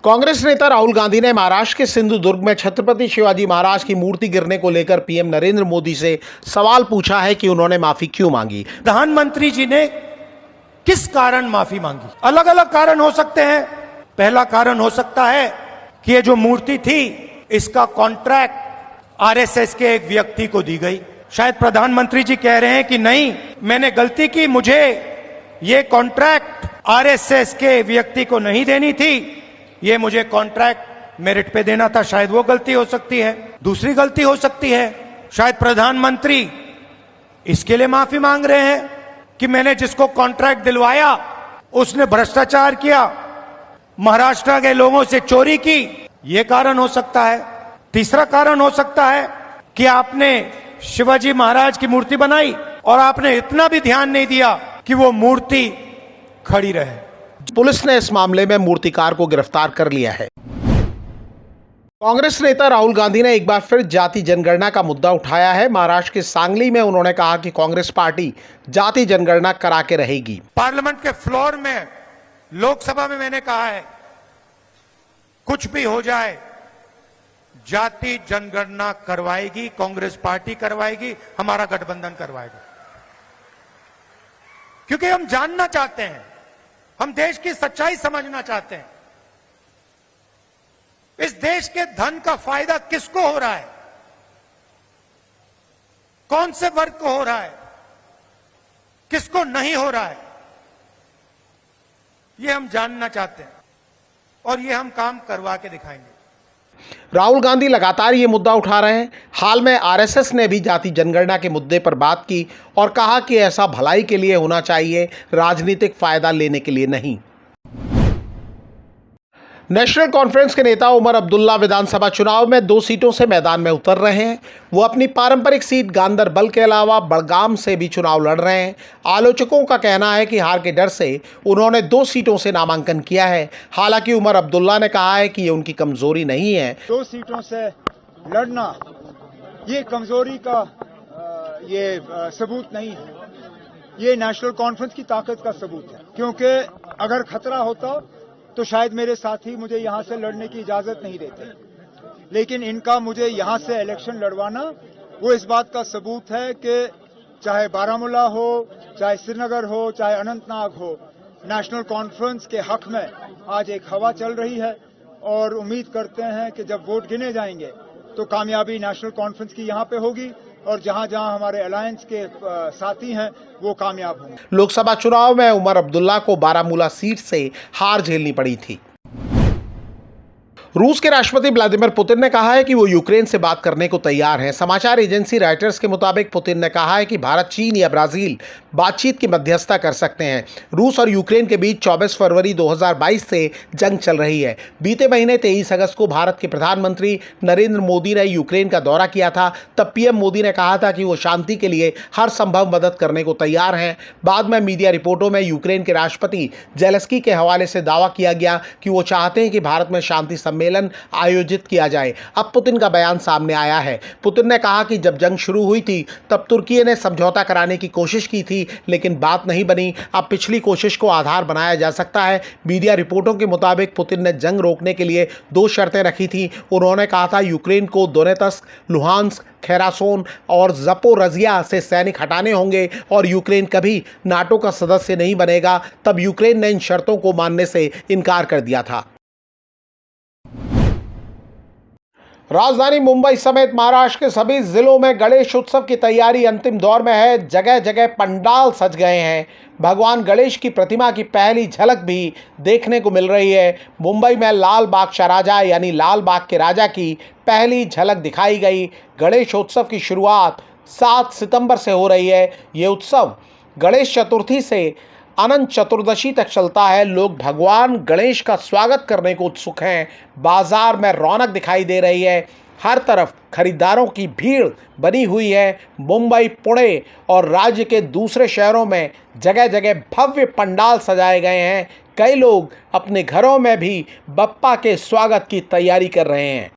कांग्रेस नेता राहुल गांधी ने महाराष्ट्र के सिंधुदुर्ग में छत्रपति शिवाजी महाराज की मूर्ति गिरने को लेकर पीएम नरेंद्र मोदी से सवाल पूछा है कि उन्होंने माफी क्यों मांगी। प्रधानमंत्री जी ने किस कारण माफी मांगी? अलग अलग कारण हो सकते हैं। पहला कारण हो सकता है कि ये जो मूर्ति थी इसका कॉन्ट्रैक्ट आरएसएस के एक व्यक्ति को दी गई। शायद प्रधानमंत्री जी कह रहे हैं कि नहीं, मैंने गलती की, मुझे ये कॉन्ट्रैक्ट आरएसएस के व्यक्ति को नहीं देनी थी, ये मुझे कॉन्ट्रैक्ट मेरिट पे देना था। शायद वो गलती हो सकती है। दूसरी गलती हो सकती है, शायद प्रधानमंत्री इसके लिए माफी मांग रहे हैं कि मैंने जिसको कॉन्ट्रैक्ट दिलवाया उसने भ्रष्टाचार किया, महाराष्ट्र के लोगों से चोरी की। ये कारण हो सकता है। तीसरा कारण हो सकता है कि आपने शिवाजी महाराज की मूर्ति बनाई और आपने इतना भी ध्यान नहीं दिया कि वो मूर्ति खड़ी रहे। पुलिस ने इस मामले में मूर्तिकार को गिरफ्तार कर लिया है। कांग्रेस नेता राहुल गांधी ने एक बार फिर जाति जनगणना का मुद्दा उठाया है। महाराष्ट्र के सांगली में उन्होंने कहा कि कांग्रेस पार्टी जाति जनगणना करा के रहेगी। पार्लियामेंट के फ्लोर में, लोकसभा में मैंने कहा है, कुछ भी हो जाए जाति जनगणना करवाएगी कांग्रेस पार्टी, करवाएगी, हमारा गठबंधन करवाएगा। क्योंकि हम जानना चाहते हैं, हम देश की सच्चाई समझना चाहते हैं। इस देश के धन का फायदा किसको हो रहा है, कौन से वर्ग को हो रहा है, किसको नहीं हो रहा है, ये हम जानना चाहते हैं और ये हम काम करवा के दिखाएंगे। राहुल गांधी लगातार ये मुद्दा उठा रहे हैं। हाल में आरएसएस ने भी जाति जनगणना के मुद्दे पर बात की और कहा कि ऐसा भलाई के लिए होना चाहिए, राजनीतिक फायदा लेने के लिए नहीं। नेशनल कॉन्फ्रेंस के नेता उमर अब्दुल्ला विधानसभा चुनाव में 2 सीटों से मैदान में उतर रहे हैं। वो अपनी पारंपरिक सीट गांदरबल के अलावा बड़गाम से भी चुनाव लड़ रहे हैं। आलोचकों का कहना है कि हार के डर से उन्होंने 2 सीटों से नामांकन किया है। हालांकि उमर अब्दुल्ला ने कहा है कि ये उनकी कमजोरी नहीं है। 2 सीटों से लड़ना ये कमजोरी का सबूत नहीं है, ये नेशनल कॉन्फ्रेंस की ताकत का सबूत है। क्योंकि अगर खतरा होता तो शायद मेरे साथी मुझे यहां से लड़ने की इजाजत नहीं देते, लेकिन इनका मुझे यहां से इलेक्शन लड़वाना वो इस बात का सबूत है कि चाहे बारामूला हो, चाहे श्रीनगर हो, चाहे अनंतनाग हो, नेशनल कॉन्फ्रेंस के हक में आज एक हवा चल रही है। और उम्मीद करते हैं कि जब वोट गिने जाएंगे तो कामयाबी नेशनल कॉन्फ्रेंस की यहां पे होगी और जहां जहां हमारे अलायंस के साथी हैं वो कामयाब होंगे। लोकसभा चुनाव में उमर अब्दुल्ला को बारामूला सीट से हार झेलनी पड़ी थी। रूस के राष्ट्रपति व्लादिमीर पुतिन ने कहा है कि वो यूक्रेन से बात करने को तैयार हैं। समाचार एजेंसी रॉयटर्स के मुताबिक पुतिन ने कहा है कि भारत, चीन या ब्राजील बातचीत की मध्यस्थता कर सकते हैं। रूस और यूक्रेन के बीच 24 फरवरी 2022 से जंग चल रही है। बीते महीने 23 अगस्त को भारत के प्रधानमंत्री नरेंद्र मोदी ने यूक्रेन का दौरा किया था। तब पीएम मोदी ने कहा था कि वो शांति के लिए हर संभव मदद करने को तैयार हैं। बाद में मीडिया रिपोर्टों में यूक्रेन के राष्ट्रपति जेलेंस्की के हवाले से दावा किया गया कि वो चाहते हैं कि भारत में शांति सम्मेलन आयोजित किया जाए। अब पुतिन का बयान सामने आया है। पुतिन ने कहा कि जब जंग शुरू हुई थी तब तुर्की ने समझौता कराने की कोशिश की थी, लेकिन बात नहीं बनी। अब पिछली कोशिश को आधार बनाया जा सकता है। मीडिया रिपोर्टों के मुताबिक पुतिन ने जंग रोकने के लिए 2 शर्तें रखी थी। उन्होंने कहा था यूक्रेन को दोनेत्स्क, लुहांस्क, खेरासोन और ज़पोरजिया से सैनिक हटाने होंगे और यूक्रेन कभी नाटो का सदस्य नहीं बनेगा। तब यूक्रेन ने इन शर्तों को मानने से इनकार कर दिया था। राजधानी मुंबई समेत महाराष्ट्र के सभी जिलों में गणेश उत्सव की तैयारी अंतिम दौर में है। जगह जगह पंडाल सज गए हैं। भगवान गणेश की प्रतिमा की पहली झलक भी देखने को मिल रही है। मुंबई में लाल बाग राजा यानी लाल बाग के राजा की पहली झलक दिखाई गई। गणेश उत्सव की शुरुआत 7 सितंबर से हो रही है। ये उत्सव गणेश चतुर्थी से अनंत चतुर्दशी तक चलता है। लोग भगवान गणेश का स्वागत करने को उत्सुक हैं। बाजार में रौनक दिखाई दे रही है। हर तरफ खरीदारों की भीड़ बनी हुई है। मुंबई, पुणे और राज्य के दूसरे शहरों में जगह जगह भव्य पंडाल सजाए गए हैं। कई लोग अपने घरों में भी बप्पा के स्वागत की तैयारी कर रहे हैं।